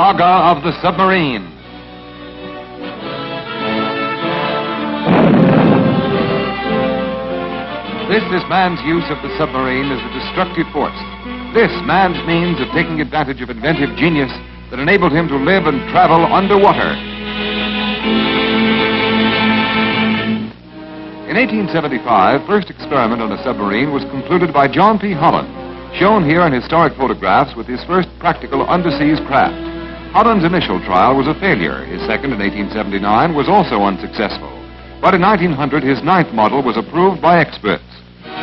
saga of the submarine. This is man's use of the submarine as a destructive force. This man's means of taking advantage of inventive genius that enabled him to live and travel underwater. In 1875, first experiment on a submarine was concluded by John P. Holland, shown here in historic photographs with his first practical underseas craft. Holland's initial trial was a failure. His second in 1879 was also unsuccessful. But in 1900, his ninth model was approved by experts.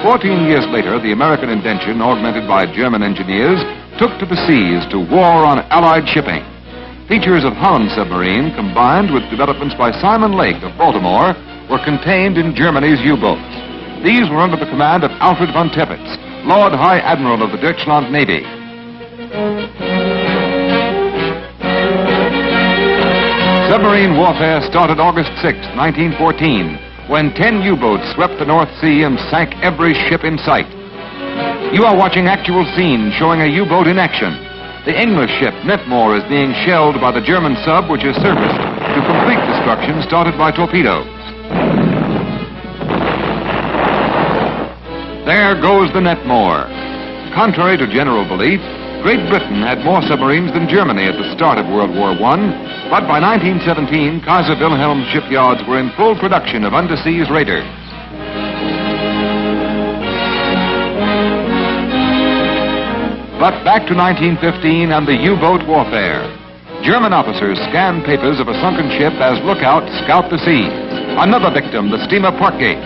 14 years later, the American invention, augmented by German engineers, took to the seas to war on Allied shipping. Features of Holland's submarine, combined with developments by Simon Lake of Baltimore, were contained in Germany's U-boats. These were under the command of Alfred von Teplitz, Lord High Admiral of the Deutschland Navy. Submarine warfare started August 6, 1914, when 10 U-boats swept the North Sea and sank every ship in sight. You are watching actual scenes showing a U-boat in action. The English ship Netmore is being shelled by the German sub, which has surfaced to complete destruction started by torpedoes. There goes the Netmore. Contrary to general belief, Great Britain had more submarines than Germany at the start of World War I, but by 1917, Kaiser Wilhelm shipyards were in full production of underseas raiders. But back to 1915 and the U-boat warfare. German officers scanned papers of a sunken ship as lookouts scout the seas. Another victim, the steamer Parkgate.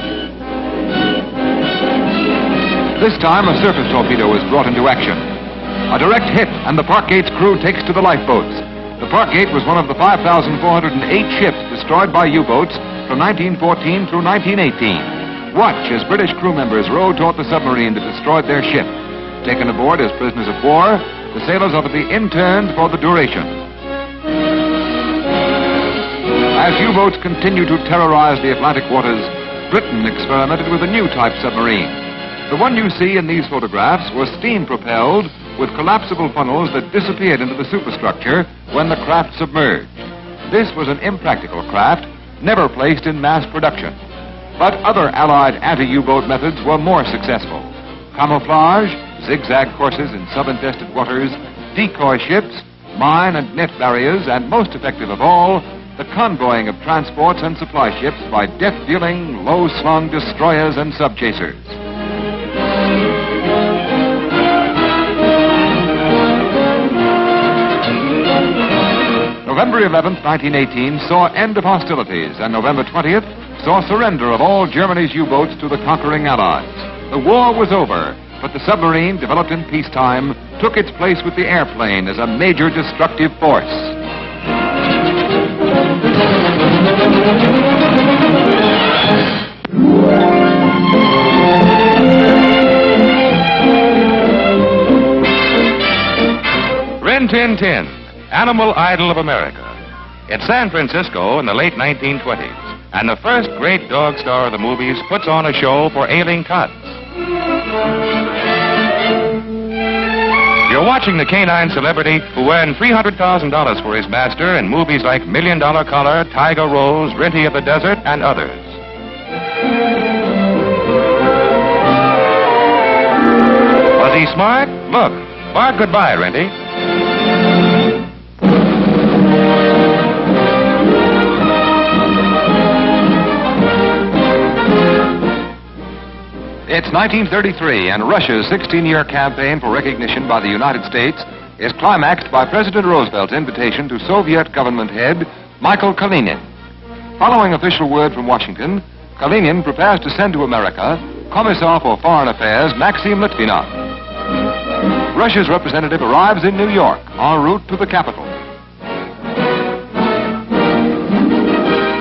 This time, a surface torpedo is brought into action. A direct hit, and the Parkgate's crew takes to the lifeboats. The Parkgate was one of the 5,408 ships destroyed by U-boats from 1914 through 1918. Watch as British crew members row toward the submarine that destroyed their ship. Taken aboard as prisoners of war, the sailors are to be interned for the duration. As U-boats continue to terrorize the Atlantic waters, Britain experimented with a new type submarine. The one you see in these photographs was steam-propelled with collapsible funnels that disappeared into the superstructure when the craft submerged. This was an impractical craft, never placed in mass production. But other Allied anti-U-boat methods were more successful. Camouflage, zigzag courses in sub-infested waters, decoy ships, mine and net barriers, and most effective of all, the convoying of transports and supply ships by death-dealing, low-slung destroyers and sub-chasers. November 11th, 1918 saw end of hostilities, and November 20th saw surrender of all Germany's U-boats to the conquering Allies. The war was over, but the submarine, developed in peacetime, took its place with the airplane as a major destructive force. Rin Tin Tin, animal idol of America. It's San Francisco in the late 1920s, and the first great dog star of the movies puts on a show for ailing cats. You're watching the canine celebrity who earned $300,000 for his master in movies like $1 Million Collar, Tiger Rose, Renty of the Desert, and others. Was he smart? Look, bark goodbye, Renty. It's 1933, and Russia's 16-year campaign for recognition by the United States is climaxed by President Roosevelt's invitation to Soviet government head Michael Kalinin. Following official word from Washington, Kalinin prepares to send to America Commissar for Foreign Affairs Maxim Litvinov. Russia's representative arrives in New York en route to the capital.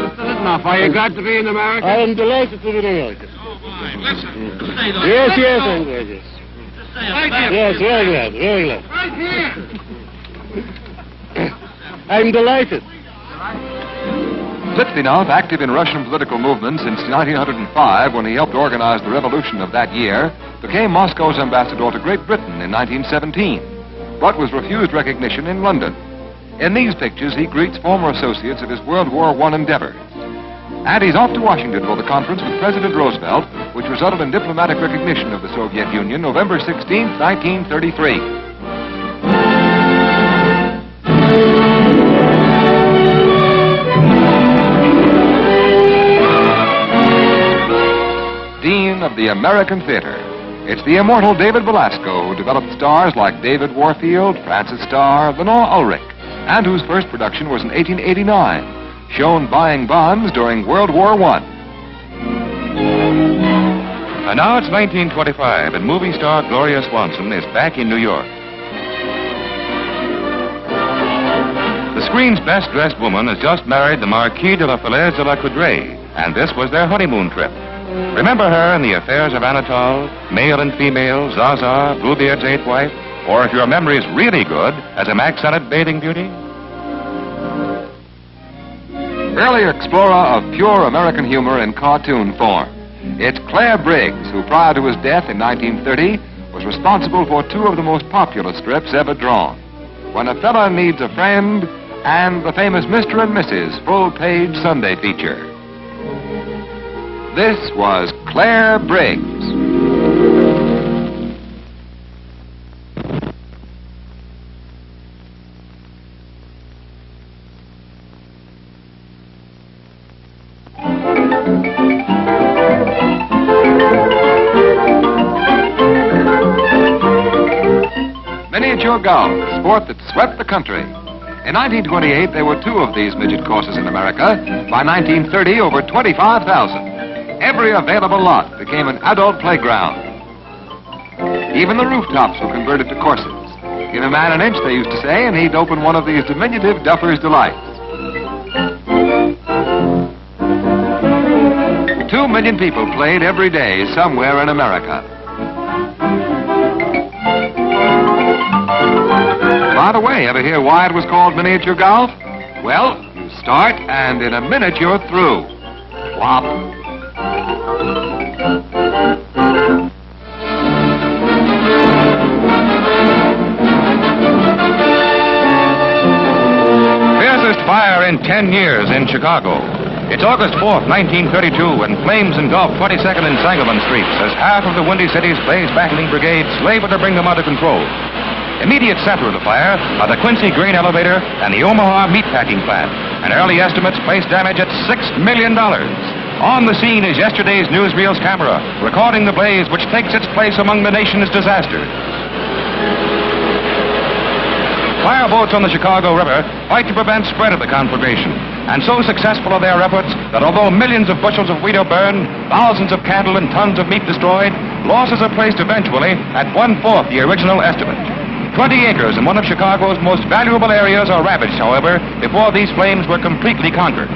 Mr. Litvinov, are you glad to be in America? I am delighted to be in America. Listen, stay Yes, yes, I'm glad, yes. Right here. Yes, very glad, very glad. Right here. I'm delighted. Litvinov, active in Russian political movements since 1905, when he helped organize the revolution of that year, became Moscow's ambassador to Great Britain in 1917, but was refused recognition in London. In these pictures, he greets former associates of his World War I endeavors. And he's off to Washington for the conference with President Roosevelt, which resulted in diplomatic recognition of the Soviet Union November 16, 1933. Dean of the American Theater. It's the immortal David Belasco who developed stars like David Warfield, Francis Starr, Lenore Ulrich, and whose first production was in 1889, shown buying bonds during World War I. And now it's 1925, and movie star Gloria Swanson is back in New York. The screen's best-dressed woman has just married the Marquis de la Falaise de la Coudray, and this was their honeymoon trip. Remember her in The Affairs of Anatole, Male and Female, Zaza, Bluebeard's Eighth Wife, or if your memory is really good, as a Mack-Sennett bathing beauty? Early explorer of pure American humor in cartoon form. It's Claire Briggs, who prior to his death in 1930 was responsible for two of the most popular strips ever drawn, When a Fella Needs a Friend and the famous Mr. and Mrs. full-page Sunday feature. This was Claire Briggs. Miniature golf, a sport that swept the country. In 1928, there were two of these midget courses in America. By 1930, over 25,000. Every available lot became an adult playground. Even the rooftops were converted to courses. Give a man an inch, they used to say, and he'd open one of these diminutive Duffer's Delights. 2 million people played every day somewhere in America. By the way, ever hear why it was called miniature golf? Well, you start, and in a minute you're through. Plop. Fiercest fire in 10 years in Chicago. It's August 4th, 1932, and flames engulf 22nd and Sangamon streets as half of the Windy City's blaze-battling brigades labor to bring them under control. Immediate center of the fire are the Quincy grain elevator and the Omaha meatpacking plant, and early estimates place damage at $6 million. On the scene is yesterday's Newsreels camera, recording the blaze which takes its place among the nation's disasters. Fireboats on the Chicago River fight to prevent spread of the conflagration, and so successful are their efforts that although millions of bushels of wheat are burned, thousands of cattle and tons of meat destroyed, losses are placed eventually at 1/4 the original estimate. 20 acres in one of Chicago's most valuable areas are ravaged, however, before these flames were completely conquered.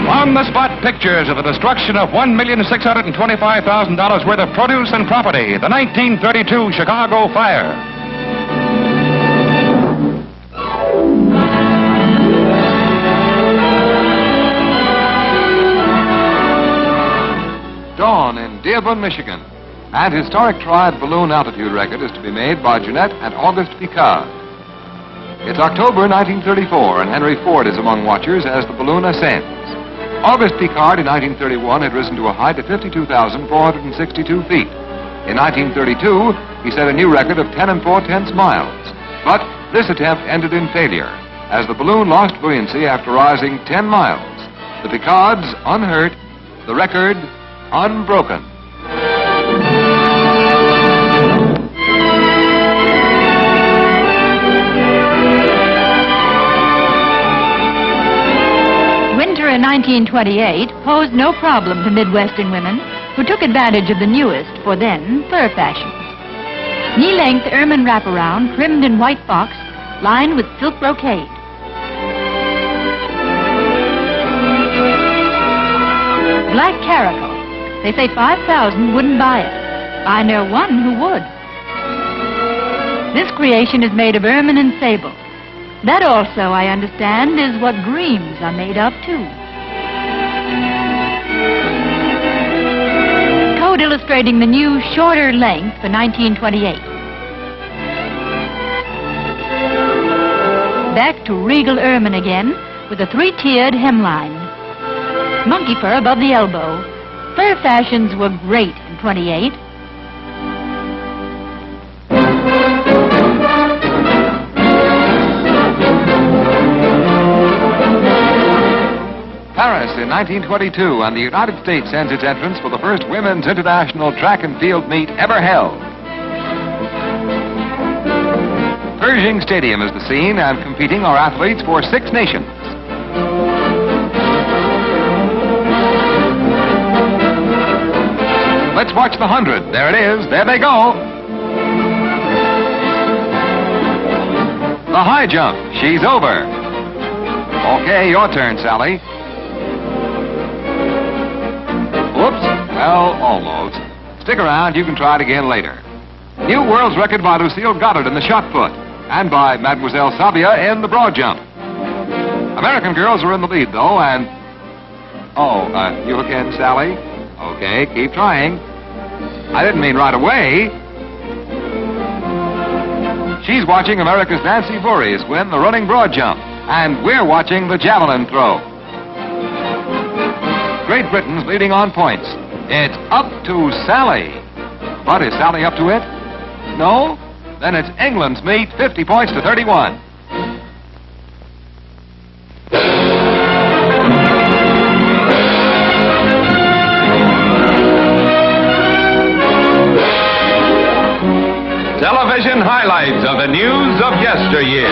On-the-spot pictures of the destruction of $1,625,000 worth of produce and property, the 1932 Chicago fire. Dawn in Dearborn, Michigan. And historic tried balloon altitude record is to be made by Jeanette and August Piccard. It's October 1934, and Henry Ford is among watchers as the balloon ascends. August Piccard in 1931 had risen to a height of 52,462 feet. In 1932, he set a new record of 10 4/10 miles. But this attempt ended in failure, as the balloon lost buoyancy after rising 10 miles. The Piccards unhurt, the record unbroken. Winter in 1928 posed no problem to Midwestern women who took advantage of the newest, for then, fur fashions. Knee-length ermine wraparound trimmed in white fox, lined with silk brocade. Black caracal. They say 5,000 wouldn't buy it. I know one who would. This creation is made of ermine and sable. That also, I understand, is what dreams are made of, too. Code illustrating the new, shorter length for 1928. Back to regal ermine again, with a three-tiered hemline. Monkey fur above the elbow. Fur fashions were great in 28. Paris in 1922, and the United States sends its entrance for the first women's international track and field meet ever held. Pershing Stadium is the scene, and competing are athletes for 6 nations. Let's watch the 100. There it is. There they go. The high jump. She's over. Okay, your turn, Sally. Whoops. Well, almost. Stick around. You can try it again later. New world's record by Lucille Goddard in the shot put, and by Mademoiselle Sabia in the broad jump. American girls are in the lead, though, and... Oh, you again, Sally? Okay, keep trying. I didn't mean right away. She's watching America's Nancy Voorhees win the running broad jump, and we're watching the javelin throw. Great Britain's leading on points. It's up to Sally. But is Sally up to it? No? Then it's England's meet, 50 points to 31. Television highlights of the news of yesteryear.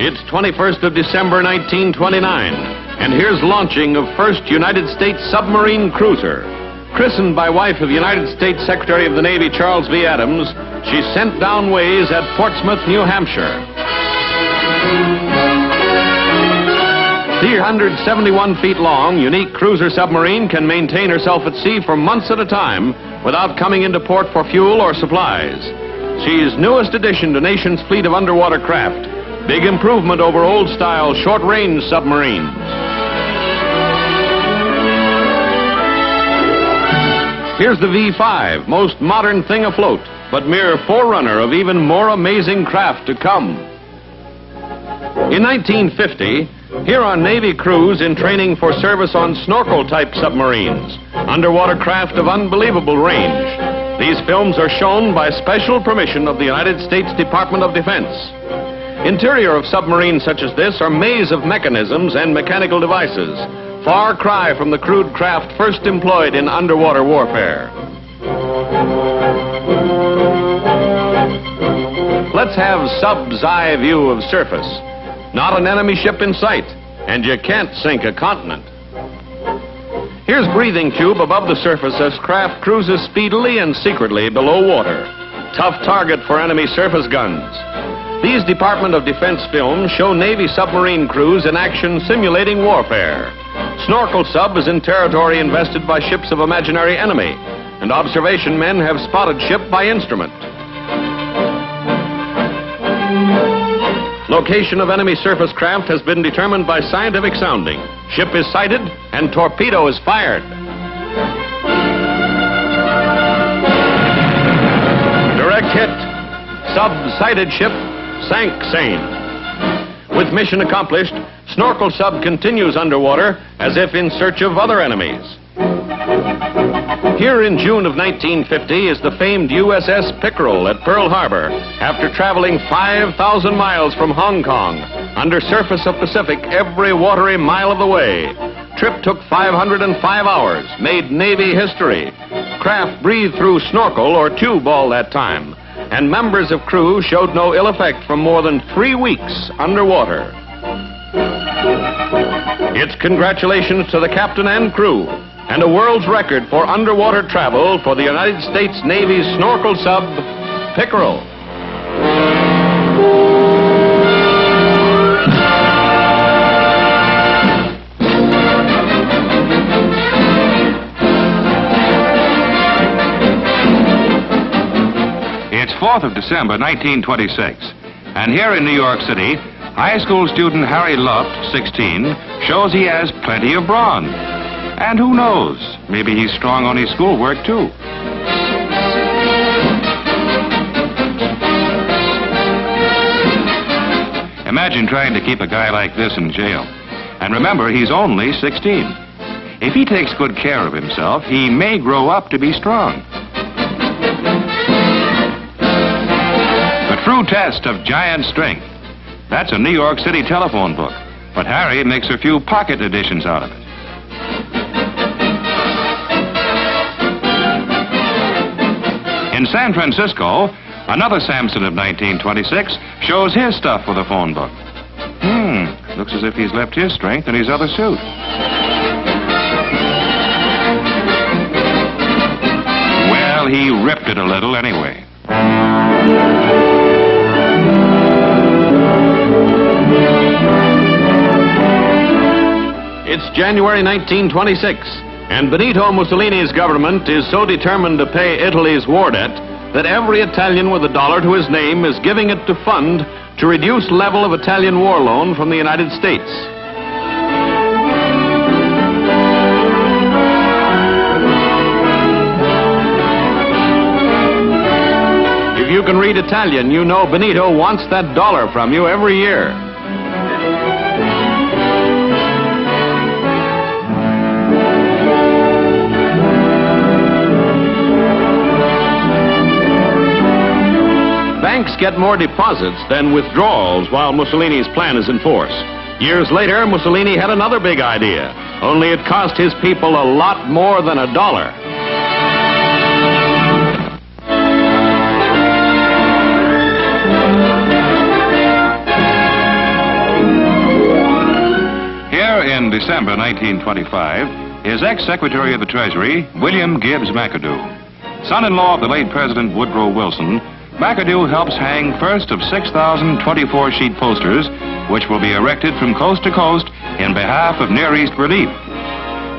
It's 21st of December, 1929, and here's launching of first United States submarine cruiser. Christened by wife of United States Secretary of the Navy Charles V. Adams, she's sent down ways at Portsmouth, New Hampshire. 371 feet long, unique cruiser submarine can maintain herself at sea for months at a time without coming into port for fuel or supplies. She's newest addition to nation's fleet of underwater craft. Big improvement over old-style short-range submarines. Here's the V-5, most modern thing afloat, but mere forerunner of even more amazing craft to come. In 1950, here on Navy crews in training for service on snorkel-type submarines, underwater craft of unbelievable range. These films are shown by special permission of the United States Department of Defense. Interior of submarines such as this are maze of mechanisms and mechanical devices, far cry from the crude craft first employed in underwater warfare. Let's have sub's eye view of surface. Not an enemy ship in sight, and you can't sink a continent. Here's breathing tube above the surface as craft cruises speedily and secretly below water. Tough target for enemy surface guns. These Department of Defense films show Navy submarine crews in action simulating warfare. Snorkel sub is in territory invested by ships of imaginary enemy, and observation men have spotted ship by instrument. Location of enemy surface craft has been determined by scientific sounding. Ship is sighted and torpedo is fired. Direct hit. Sub-sighted ship sank sane. With mission accomplished, Snorkel sub continues underwater as if in search of other enemies. Here in June of 1950 is the famed USS Pickerel at Pearl Harbor after traveling 5,000 miles from Hong Kong under surface of Pacific every watery mile of the way. Trip took 505 hours, made Navy history. Craft breathed through snorkel or tube all that time, and members of crew showed no ill effect from more than 3 weeks underwater. It's congratulations to the captain and crew. and a world's record for underwater travel for the United States Navy's snorkel sub, Pickerel. It's 4th of December, 1926, and here in New York City, high school student Harry Luft, 16, shows he has plenty of brawn. And who knows, maybe he's strong on his schoolwork, too. Imagine trying to keep a guy like this in jail. And remember, he's only 16. If he takes good care of himself, he may grow up to be strong. The true test of giant strength. That's a New York City telephone book, but Harry makes a few pocket editions out of it. In San Francisco, another Samson of 1926 shows his stuff with a phone book. Looks as if he's left his strength in his other suit. Well, he ripped it a little anyway. It's January 1926, and Benito Mussolini's government is so determined to pay Italy's war debt that every Italian with a dollar to his name is giving it to fund to reduce level of Italian war loan from the United States. If you can read Italian, you know Benito wants that dollar from you every year. Banks get more deposits than withdrawals while Mussolini's plan is in force. Years later, Mussolini had another big idea, only it cost his people a lot more than a dollar. Here in December 1925, his ex-Secretary of the Treasury, William Gibbs McAdoo, son-in-law of the late President Woodrow Wilson, McAdoo helps hang first of 6,024-sheet posters, which will be erected from coast to coast in behalf of Near East relief.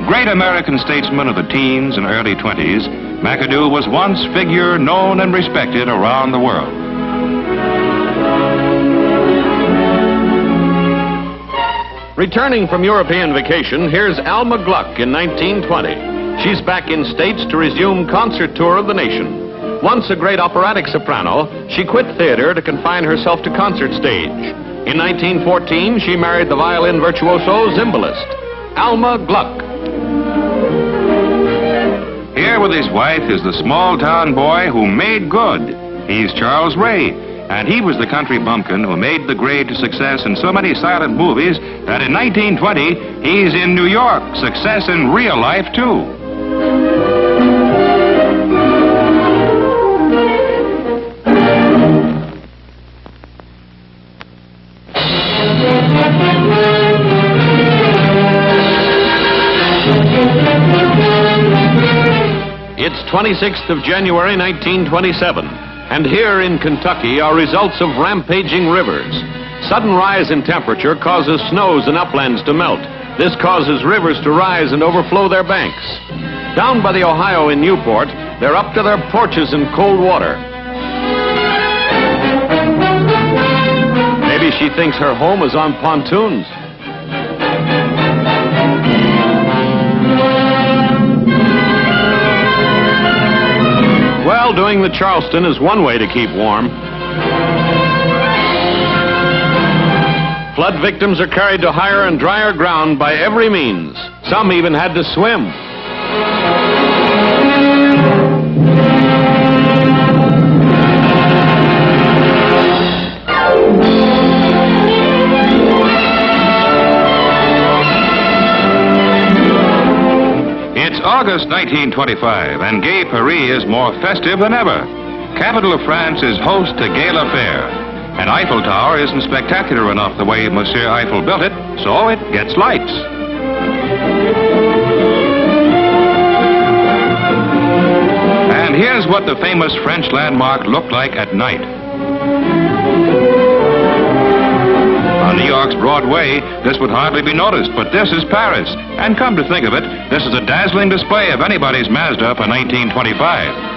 Great American statesman of the teens and early 20s, McAdoo was once figure known and respected around the world. Returning from European vacation, here's Alma Gluck in 1920. She's back in States to resume concert tour of the nation. Once a great operatic soprano, she quit theater to confine herself to concert stage. In 1914, she married the violin virtuoso Zimbalist, Alma Gluck. Here with his wife is the small-town boy who made good. He's Charles Ray, and he was the country bumpkin who made the grade to success in so many silent movies that in 1920, he's in New York, success in real life, too. It's 26th of January, 1927, and here in Kentucky are results of rampaging rivers. Sudden rise in temperature causes snows and uplands to melt. This causes rivers to rise and overflow their banks. Down by the Ohio in Newport, they're up to their porches in cold water. Maybe she thinks her home is on pontoons. Well, doing the Charleston is one way to keep warm. Flood victims are carried to higher and drier ground by every means. Some even had to swim. It's August 1925, and Gay Paris is more festive than ever. Capital of France is host to gala fair. An Eiffel Tower isn't spectacular enough the way Monsieur Eiffel built it, so it gets lights. here's what the famous French landmark looked like at night. On New York's Broadway, this would hardly be noticed, but this is Paris. And come to think of it, this is a dazzling display of anybody's Mazda for 1925.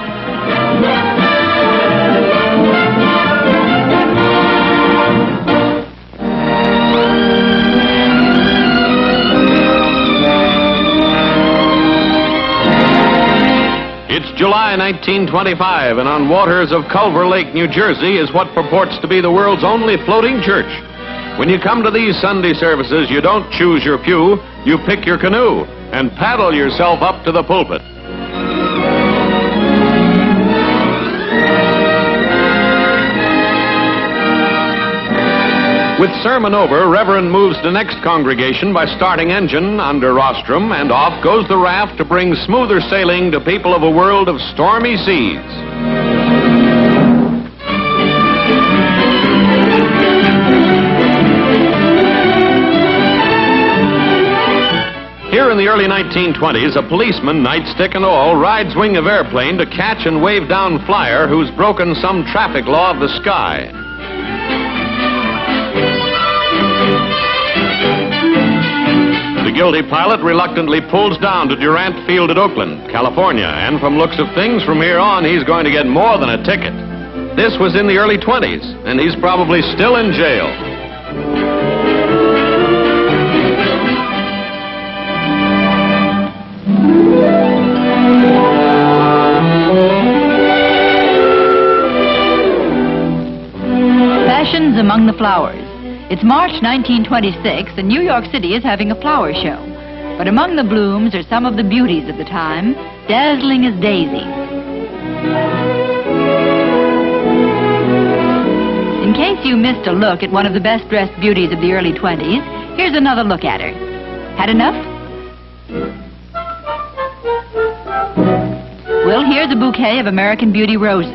It's July 1925, and on waters of Culver Lake, New Jersey, is what purports to be the world's only floating church. When you come to these Sunday services, you don't choose your pew, you pick your canoe and paddle yourself up to the pulpit. With sermon over, Reverend moves the next congregation by starting engine under rostrum, and off goes the raft to bring smoother sailing to people of a world of stormy seas. Here in the early 1920s, a policeman, nightstick and all, rides wing of airplane to catch and wave down flyer who's broken some traffic law of the sky. The guilty pilot reluctantly pulls down to Durant Field at Oakland, California, and from looks of things, from here on, he's going to get more than a ticket. This was in the early 20s, and he's probably still in jail. Fashions among the flowers. It's March 1926, and New York City is having a flower show. But among the blooms are some of the beauties of the time, dazzling as Daisy. In case you missed a look at one of the best-dressed beauties of the early 20s, here's another look at her. Had enough? Well, here's a bouquet of American Beauty roses.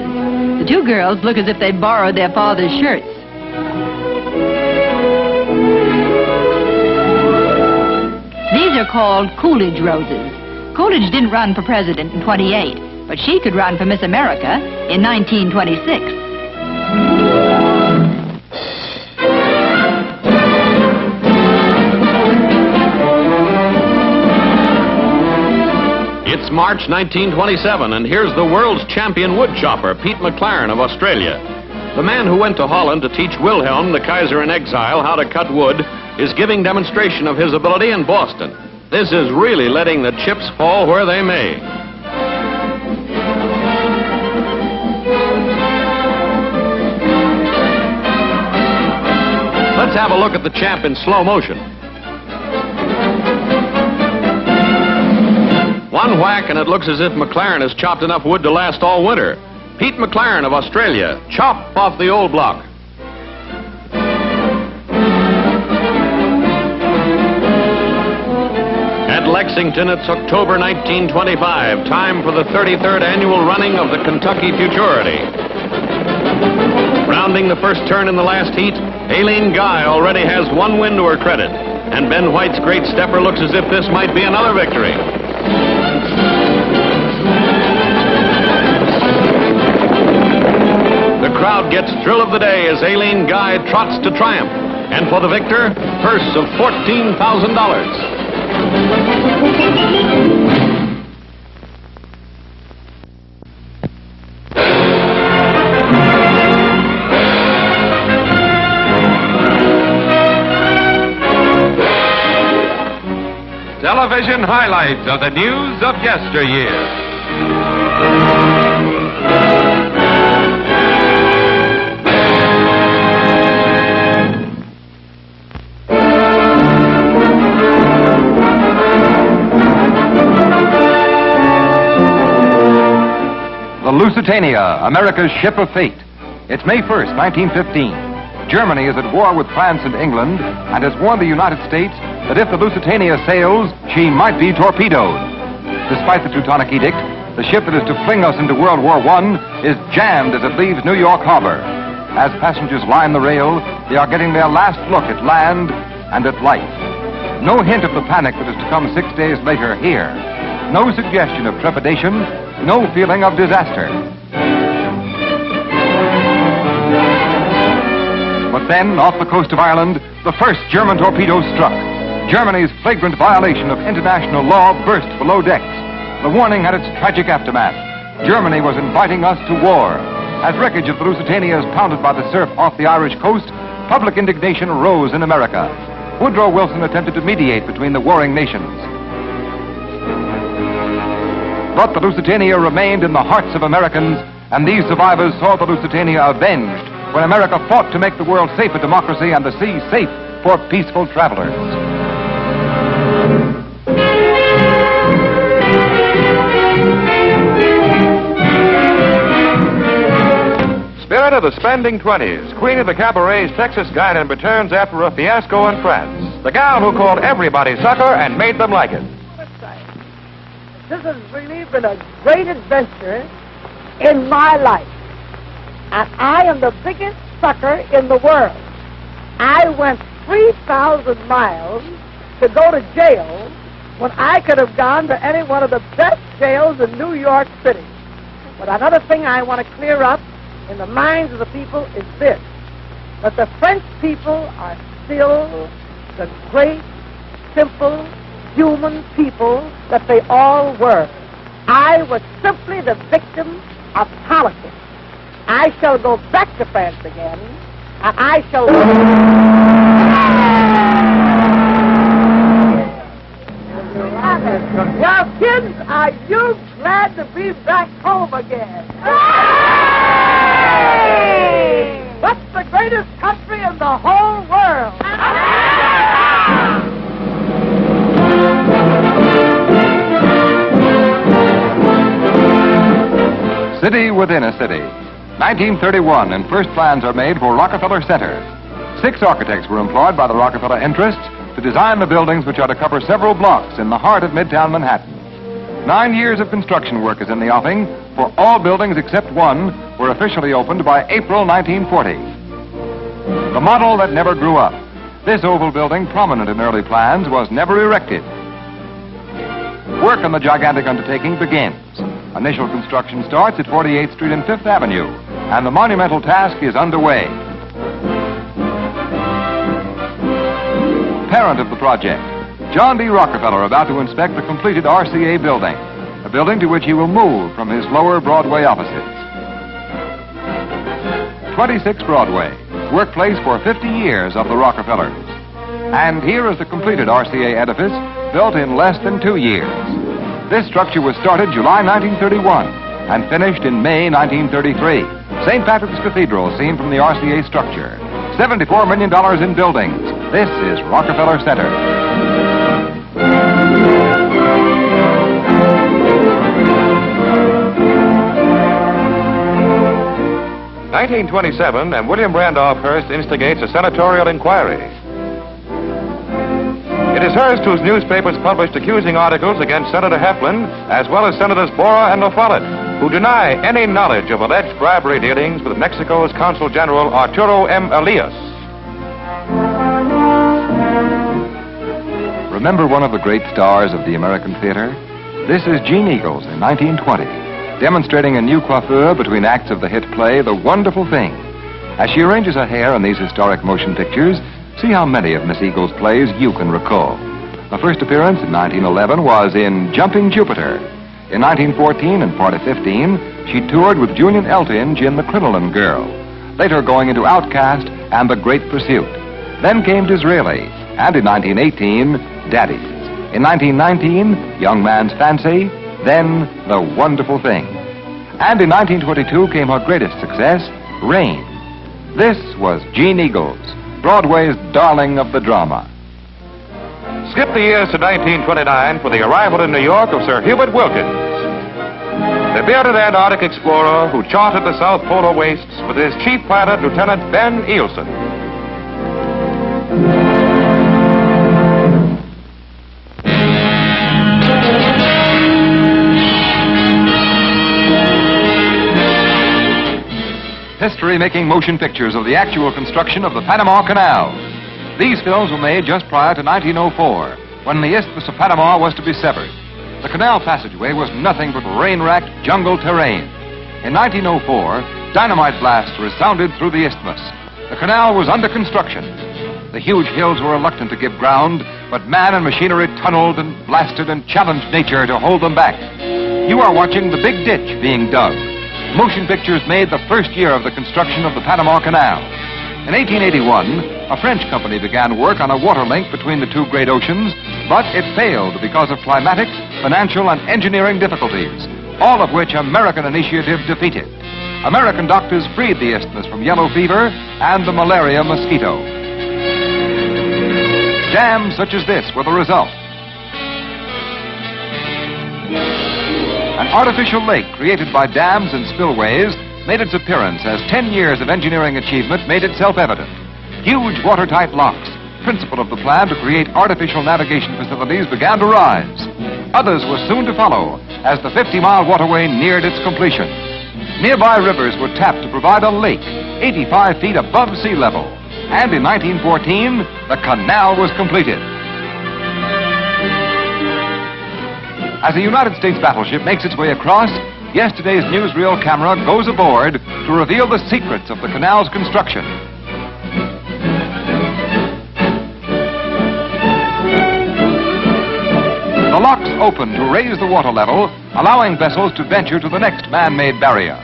The two girls look as if they borrowed their father's shirts. These are called Coolidge roses. Coolidge didn't run for president in 28, but she could run for Miss America in 1926. It's March 1927, and here's the world's champion wood chopper, Pete McLaren of Australia. The man who went to Holland to teach Wilhelm, the Kaiser in exile, how to cut wood, is giving demonstration of his ability in Boston. This is really letting the chips fall where they may. Let's have a look at the champ in slow motion. One whack and it looks as if McLaren has chopped enough wood to last all winter. Pete McLaren of Australia, chop off the old block. At Lexington, it's October 1925, time for the 33rd annual running of the Kentucky Futurity. Rounding the first turn in the last heat, Aileen Guy already has one win to her credit, and Ben White's great stepper looks as if this might be another victory. The crowd gets thrill of the day as Aileen Guy trots to triumph, and for the victor, purse of $14,000. Television highlights of the news of yesteryear. The Lusitania, America's ship of fate. It's May 1st, 1915. Germany is at war with France and England and has warned the United States that if the Lusitania sails, she might be torpedoed. Despite the Teutonic edict, the ship that is to fling us into World War I is jammed as it leaves New York Harbor. As passengers line the rail, they are getting their last look at land and at life. No hint of the panic that is to come 6 days later here. No suggestion of trepidation, no feeling of disaster. But then, off the coast of Ireland, the first German torpedo struck. Germany's flagrant violation of international law burst below decks. The warning had its tragic aftermath. Germany was inviting us to war. As wreckage of the Lusitania is pounded by the surf off the Irish coast, public indignation rose in America. Woodrow Wilson attempted to mediate between the warring nations. But the Lusitania remained in the hearts of Americans, and these survivors saw the Lusitania avenged when America fought to make the world safe for democracy and the sea safe for peaceful travelers. Spirit of the spending 20s, Queen of the Cabarets, Texas Guinan returns after a fiasco in France. The gal who called everybody sucker and made them like it. This has really been a great adventure in my life. And I am the biggest sucker in the world. I went 3,000 miles to go to jail when I could have gone to any one of the best jails in New York City. But another thing I want to clear up in the minds of the people is this, that the French people are still the great, simple, human people that they all were. I was simply the victim of politics. I shall go back to France again, and I shall... Now, kids, are you glad to be back home again? What's the greatest country in the whole world? City within a city. 1931, and first plans are made for Rockefeller Center. 6 architects were employed by the Rockefeller interests to design the buildings which are to cover several blocks in the heart of Midtown Manhattan. 9 years of construction work is in the offing, for all buildings except one were officially opened by April 1940. The model that never grew up. This oval building, prominent in early plans, was never erected. Work on the gigantic undertaking begins. Initial construction starts at 48th Street and 5th Avenue, and the monumental task is underway. Parent of the project, John D. Rockefeller, about to inspect the completed RCA building, a building to which he will move from his lower Broadway offices. 26 Broadway, workplace for 50 years of the Rockefellers. And here is the completed RCA edifice, built in less than 2 years. This structure was started July 1931 and finished in May 1933. St. Patrick's Cathedral seen from the RCA structure. $74 million in buildings. This is Rockefeller Center. (1927) and William Randolph Hearst instigates a senatorial inquiry. It is Hearst whose newspapers published accusing articles against Senator Heflin, as well as Senators Borah and La Follette, who deny any knowledge of alleged bribery dealings with Mexico's Consul General Arturo M. Elias. Remember one of the great stars of the American theater? This is Jean Eagles in 1920, demonstrating a new coiffure between acts of the hit play The Wonderful Thing. As she arranges her hair in these historic motion pictures, see how many of Miss Eagles' plays you can recall. Her first appearance in 1911 was in Jumping Jupiter. In 1914 and part of 15, she toured with Julian Eltinge in The Crinoline Girl, later going into Outcast and The Great Pursuit. Then came Disraeli, and in 1918, Daddies. In 1919, Young Man's Fancy, then The Wonderful Thing. And in 1922 came her greatest success, Rain. This was Jean Eagles, Broadway's darling of the drama. Skip the years to 1929 for the arrival in New York of Sir Hubert Wilkins, the bearded Antarctic explorer who charted the South Polar wastes with his chief pilot, Lieutenant Ben Eelson. History-making motion pictures of the actual construction of the Panama Canal. These films were made just prior to 1904, when the Isthmus of Panama was to be severed. the canal passageway was nothing but rain-racked jungle terrain. In 1904, dynamite blasts resounded through the isthmus. The canal was under construction. The huge hills were reluctant to give ground, but man and machinery tunneled and blasted and challenged nature to hold them back. You are watching the big ditch being dug. Motion pictures made the first year of the construction of the Panama Canal. In 1881, a French company began work on a water link between the two great oceans, but it failed because of climatic, financial, and engineering difficulties, all of which American initiative defeated. American doctors freed the isthmus from yellow fever and the malaria mosquito. Dams such as this were the result. An artificial lake created by dams and spillways made its appearance as 10 years of engineering achievement made itself evident. Huge watertight locks, principle of the plan to create artificial navigation facilities, began to rise. Others were soon to follow as the 50-mile waterway neared its completion. Nearby rivers were tapped to provide a lake 85 feet above sea level. And in 1914, the canal was completed. As a United States battleship makes its way across, yesterday's newsreel camera goes aboard to reveal the secrets of the canal's construction. The locks open to raise the water level, allowing vessels to venture to the next man-made barrier.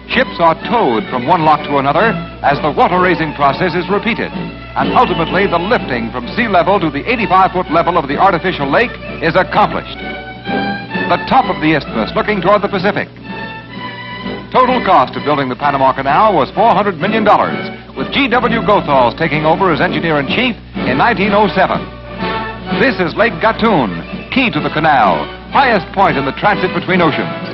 Ships are towed from one lock to another as the water-raising process is repeated, and ultimately the lifting from sea level to the 85-foot level of the artificial lake is accomplished. The top of the isthmus looking toward the Pacific. Total cost of building the Panama Canal was $400 million, with G.W. Gothal's taking over as engineer-in-chief in 1907. This is Lake Gatun, key to the canal, highest point in the transit between oceans.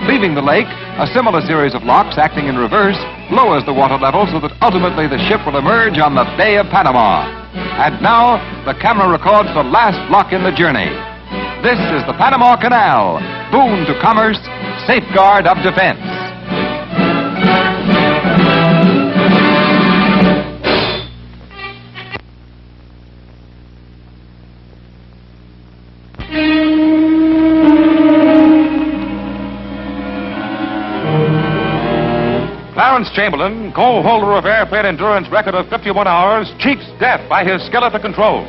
Leaving the lake, a similar series of locks acting in reverse lowers the water level so that ultimately the ship will emerge on the Bay of Panama. And now, the camera records the last block in the journey. This is the Panama Canal, boon to commerce, safeguard of defense. Clarence Chamberlain, co-holder of airplane endurance record of 51 hours, cheats death by his skill at the controls.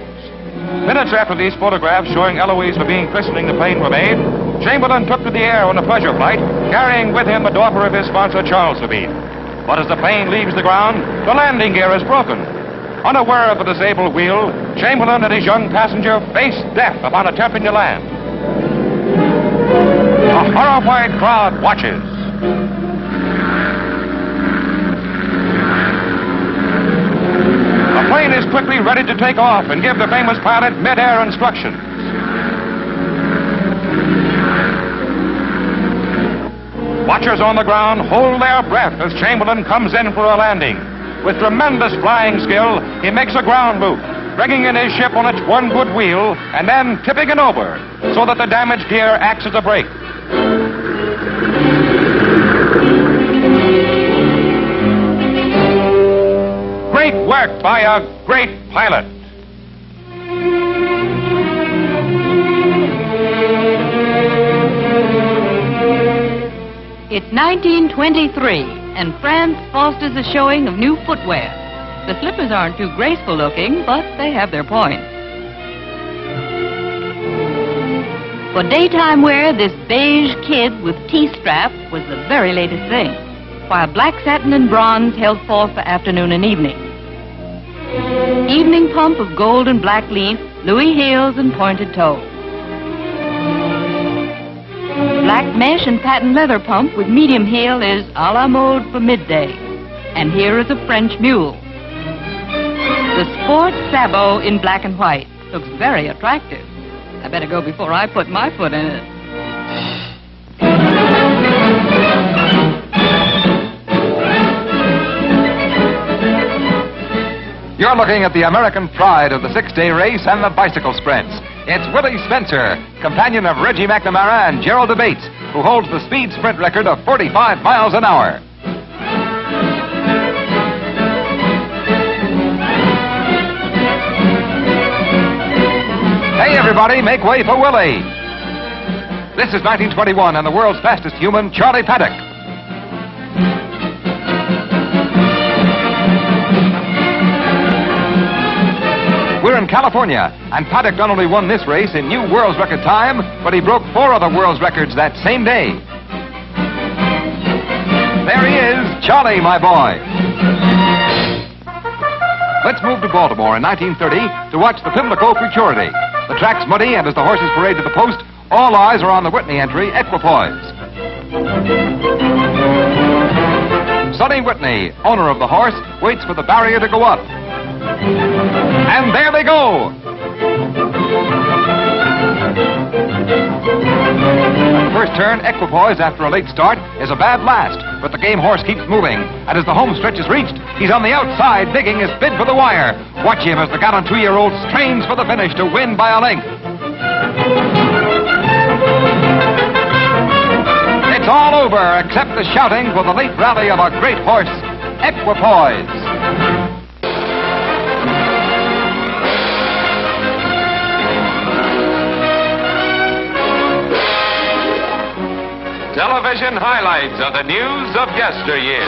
Minutes after these photographs showing Eloise Levine christening the plane were made, Chamberlain took to the air on a pleasure flight, carrying with him the daughter of his sponsor, Charles Levine. But as the plane leaves the ground, the landing gear is broken. Unaware of the disabled wheel, Chamberlain and his young passenger face death upon attempting to land. A horrified crowd watches. The plane is quickly ready to take off and give the famous pilot mid-air instructions. Watchers on the ground hold their breath as Chamberlain comes in for a landing. With tremendous flying skill, he makes a ground loop, bringing in his ship on its one good wheel and then tipping it over so that the damaged gear acts as a brake. Great work by a great pilot. It's 1923, and France fosters a showing of new footwear. The slippers aren't too graceful looking, but they have their point. For daytime wear, this beige kid with T-strap was the very latest thing, while black satin and bronze held forth for afternoon and evening. Evening pump of gold and black leaf, Louis heels and pointed toe. Black mesh and patent leather pump with medium heel is a la mode for midday. And here is a French mule. The sport sabot in black and white looks very attractive. I better go before I put my foot in it. You're looking at the American pride of the six-day race and the bicycle sprints. It's Willie Spencer, companion of Reggie McNamara and Gerald DeBates, who holds the speed sprint record of 45 miles an hour. Hey, everybody. Everybody make way for Willie. This is 1921 and the world's fastest human, Charlie Paddock. We're in California, and Paddock not only won this race in new world's record time, but he broke 4 other world's records that same day. There he is, Charlie, my boy. Let's move to Baltimore in 1930 to watch the Pimlico Futurity. The track's muddy, and as the horses parade to the post, all eyes are on the Whitney entry, Equipoise. Sonny Whitney, owner of the horse, waits for the barrier to go up. And there they go! At the first turn, Equipoise, after a late start, is a bad last, but the game horse keeps moving, and as the home stretch is reached, he's on the outside digging his bid for the wire. Watch him as the gallant 2-year-old strains for the finish to win by a length. It's all over, except the shouting for the late rally of a great horse, Equipoise. Television highlights of the news of yesteryear.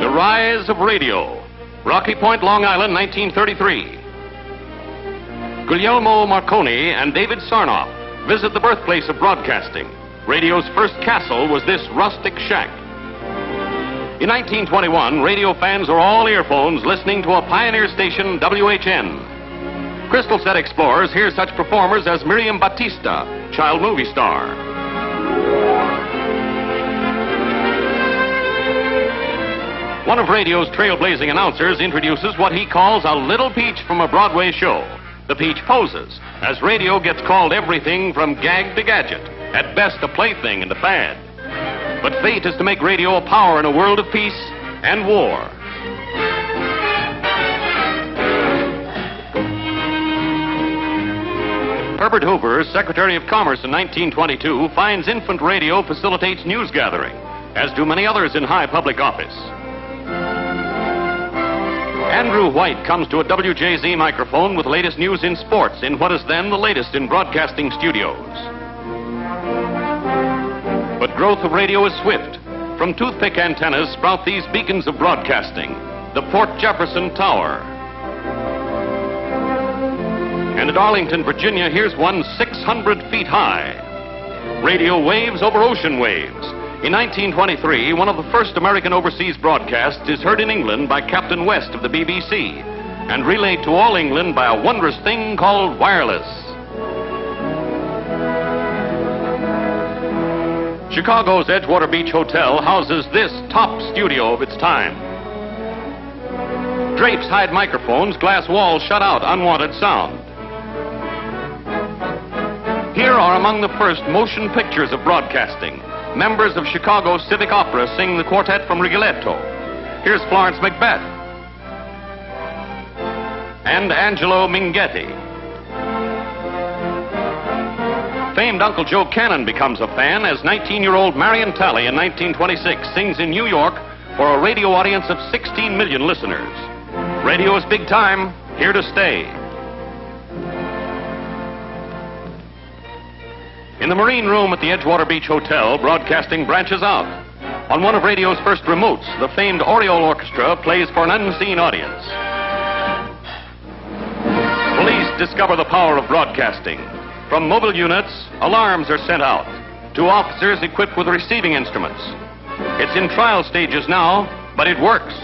The Rise of Radio. Rocky Point, Long Island, 1933. Guglielmo Marconi and David Sarnoff visit the birthplace of broadcasting. Radio's first castle was this rustic shack. In 1921, radio fans are all earphones listening to a pioneer station, WHN. Crystal Set explorers hear such performers as Miriam Batista, child movie star. One of radio's trailblazing announcers introduces what he calls a little peach from a Broadway show. The peach poses, as radio gets called everything from gag to gadget. At best, a plaything and a fad. But fate is to make radio a power in a world of peace and war. Herbert Hoover, Secretary of Commerce in 1922, finds infant radio facilitates news gathering, as do many others in high public office. Andrew White comes to a WJZ microphone with the latest news in sports in what is then the latest in broadcasting studios. But growth of radio is swift. From toothpick antennas sprout these beacons of broadcasting. The Port Jefferson Tower. And at Arlington, Virginia, here's one 600 feet high. Radio waves over ocean waves. In 1923, one of the first American overseas broadcasts is heard in England by Captain West of the BBC and relayed to all England by a wondrous thing called wireless. Chicago's Edgewater Beach Hotel houses this top studio of its time. Drapes hide microphones, glass walls shut out unwanted sound. Here are among the first motion pictures of broadcasting. Members of Chicago's Civic Opera sing the quartet from Rigoletto. Here's Florence Macbeth and Angelo Minghetti. Famed Uncle Joe Cannon becomes a fan as 19-year-old Marion Talley in 1926 sings in New York for a radio audience of 16 million listeners. Radio is big time, here to stay. In the Marine Room at the Edgewater Beach Hotel, broadcasting branches out. On one of radio's first remotes, the famed Oriole Orchestra plays for an unseen audience. Police discover the power of broadcasting. From mobile units, alarms are sent out to officers equipped with receiving instruments. It's in trial stages now, but it works.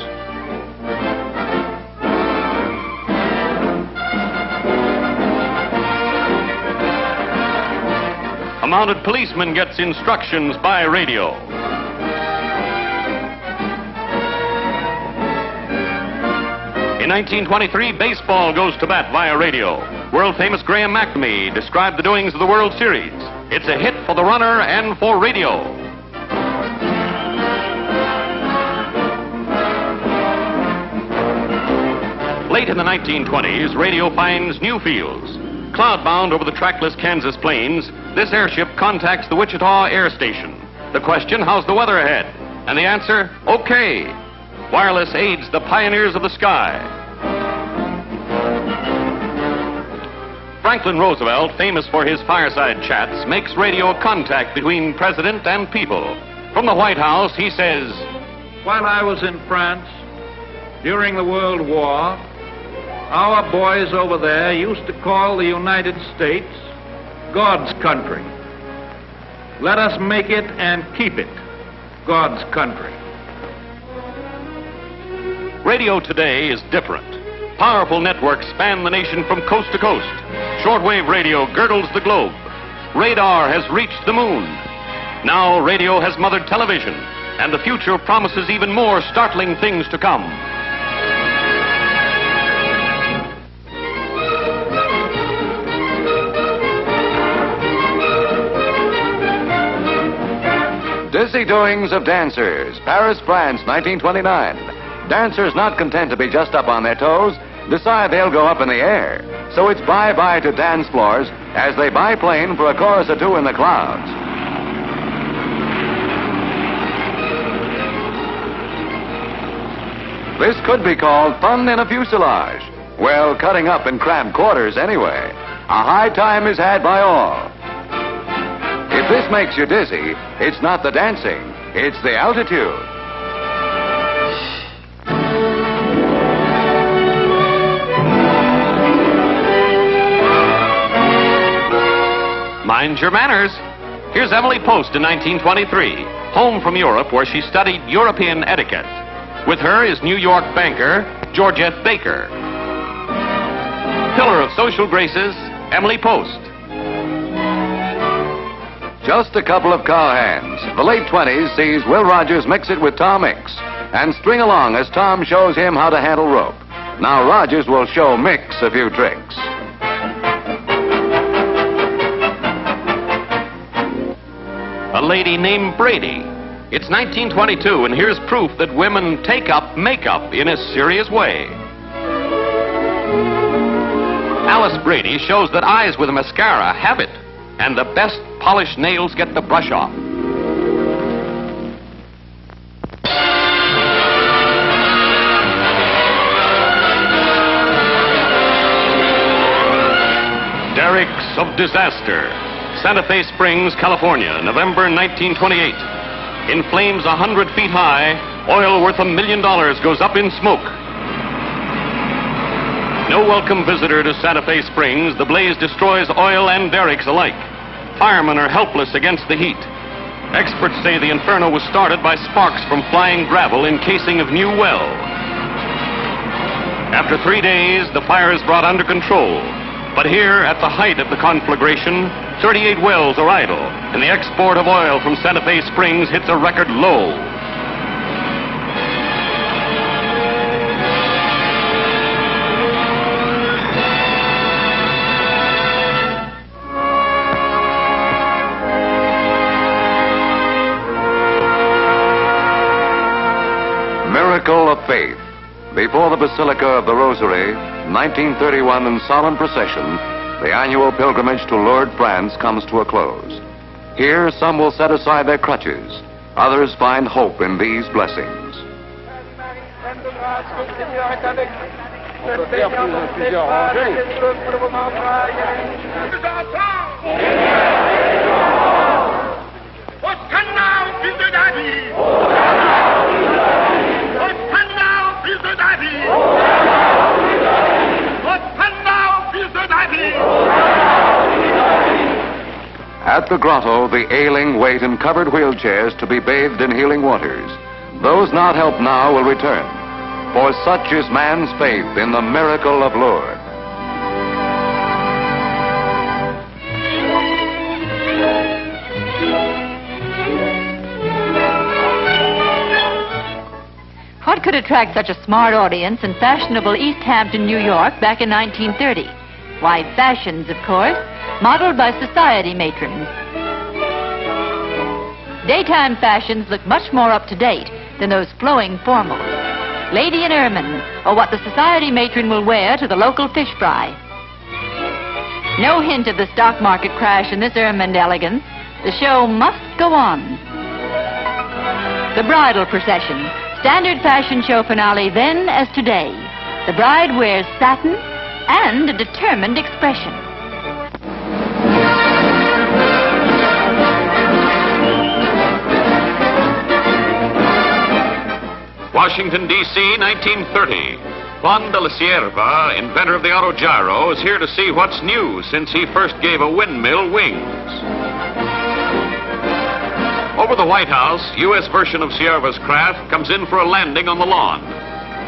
A mounted policeman gets instructions by radio. In 1923, baseball goes to bat via radio. World-famous Graham McNamee described the doings of the World Series. It's a hit for the runner and for radio. Late in the 1920s, radio finds new fields. Cloud-bound over the trackless Kansas plains, this airship contacts the Wichita Air Station. The question, how's the weather ahead? And the answer, okay. Wireless aids the pioneers of the sky. Franklin Roosevelt, famous for his fireside chats, makes radio contact between president and people. From the White House, he says, "While I was in France during the World War, our boys over there used to call the United States God's country. Let us make it and keep it God's country." Radio today is different. Powerful networks span the nation from coast to coast. Shortwave radio girdles the globe. Radar has reached the moon. Now radio has mothered television, and the future promises even more startling things to come. Dizzy doings of dancers. Paris, France, 1929. Dancers not content to be just up on their toes, decide they'll go up in the air. So it's bye-bye to dance floors as they biplane for a chorus or two in the clouds. This could be called fun in a fuselage. Well, cutting up in cramped quarters anyway. A high time is had by all. If this makes you dizzy, it's not the dancing, it's the altitude. Mind your manners. Here's Emily Post in 1923, home from Europe where she studied European etiquette. With her is New York banker Georgette Baker. Pillar of social graces, Emily Post. Just a couple of cowhands. The late 20s sees Will Rogers mix it with Tom Mix and string along as Tom shows him how to handle rope. Now Rogers will show Mix a few tricks. A lady named Brady. It's 1922, and here's proof that women take up makeup in a serious way. Alice Brady shows that eyes with a mascara have it, and the best polished nails get the brush off. Derricks of disaster. Santa Fe Springs, California, November 1928. In flames 100 feet high, oil worth $1 million goes up in smoke. No welcome visitor to Santa Fe Springs, the blaze destroys oil and derricks alike. Firemen are helpless against the heat. Experts say the inferno was started by sparks from flying gravel encasing of new well. After 3 days, the fire is brought under control. But here, at the height of the conflagration, 38 wells are idle, and the export of oil from Santa Fe Springs hits a record low. Miracle of Faith. Before the Basilica of the Rosary, 1931 in solemn procession, the annual pilgrimage to Lourdes, France comes to a close. Here, some will set aside their crutches. Others find hope in these blessings. At the grotto, the ailing wait in covered wheelchairs to be bathed in healing waters. Those not helped now will return, for such is man's faith in the miracle of Lourdes. What could attract such a smart audience in fashionable East Hampton, New York, back in 1930? Why, fashions, of course, modeled by society matrons. Daytime fashions look much more up-to-date than those flowing formals. Lady in ermine, or what the society matron will wear to the local fish fry. No hint of the stock market crash in this ermined elegance. The show must go on. The bridal procession. Standard fashion show finale then as today. The bride wears satin and a determined expression. Washington, D.C., 1930. Juan de la Cierva, inventor of the autogyro, is here to see what's new since he first gave a windmill wings. Over the White House, U.S. version of Cierva's craft comes in for a landing on the lawn.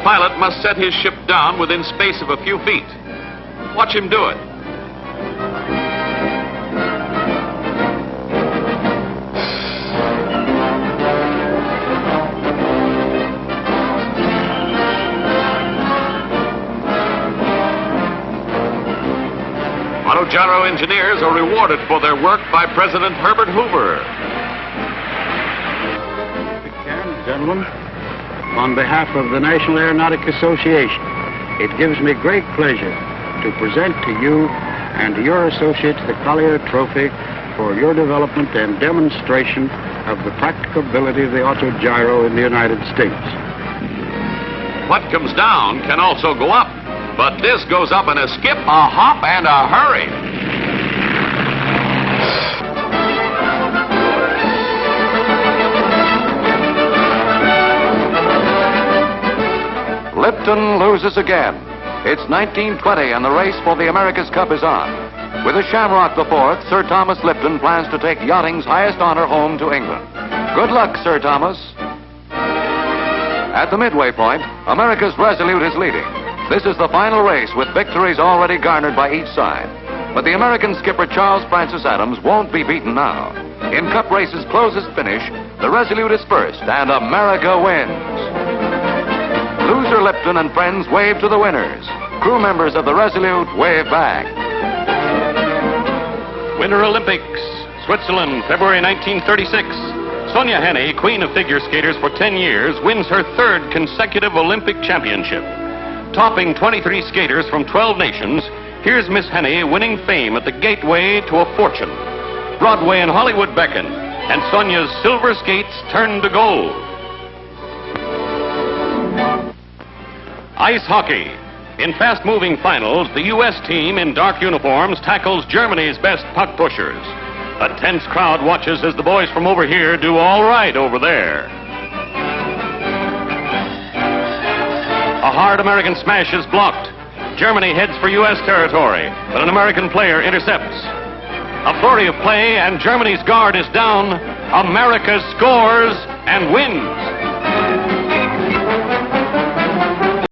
Pilot must set his ship down within space of a few feet. Watch him do it. Autogyro engineers are rewarded for their work by President Herbert Hoover. Gentlemen, on behalf of the National Aeronautic Association, it gives me great pleasure to present to you and to your associates the Collier Trophy for your development and demonstration of the practicability of the autogyro in the United States. What comes down can also go up, but this goes up in a skip, a hop, and a hurry. Lipton loses again. It's 1920 and the race for the America's Cup is on. With a Shamrock the Fourth, Sir Thomas Lipton plans to take yachting's highest honor home to England. Good luck, Sir Thomas. At the midway point, America's Resolute is leading. This is the final race with victories already garnered by each side. But the American skipper Charles Francis Adams won't be beaten now. In Cup Race's closest finish, the Resolute is first and America wins. Loser Lipton and friends wave to the winners. Crew members of the Resolute wave back. Winter Olympics, Switzerland, February 1936. Sonia Henne, queen of figure skaters for 10 years, wins her third consecutive Olympic championship. Topping 23 skaters from 12 nations, here's Miss Henne winning fame at the gateway to a fortune. Broadway and Hollywood beckon, and Sonia's silver skates turn to gold. Ice hockey. In fast-moving finals, the U.S. team in dark uniforms tackles Germany's best puck pushers. A tense crowd watches as the boys from over here do all right over there. A hard American smash is blocked. Germany heads for U.S. territory, but an American player intercepts. A flurry of play, and Germany's guard is down. America scores and wins.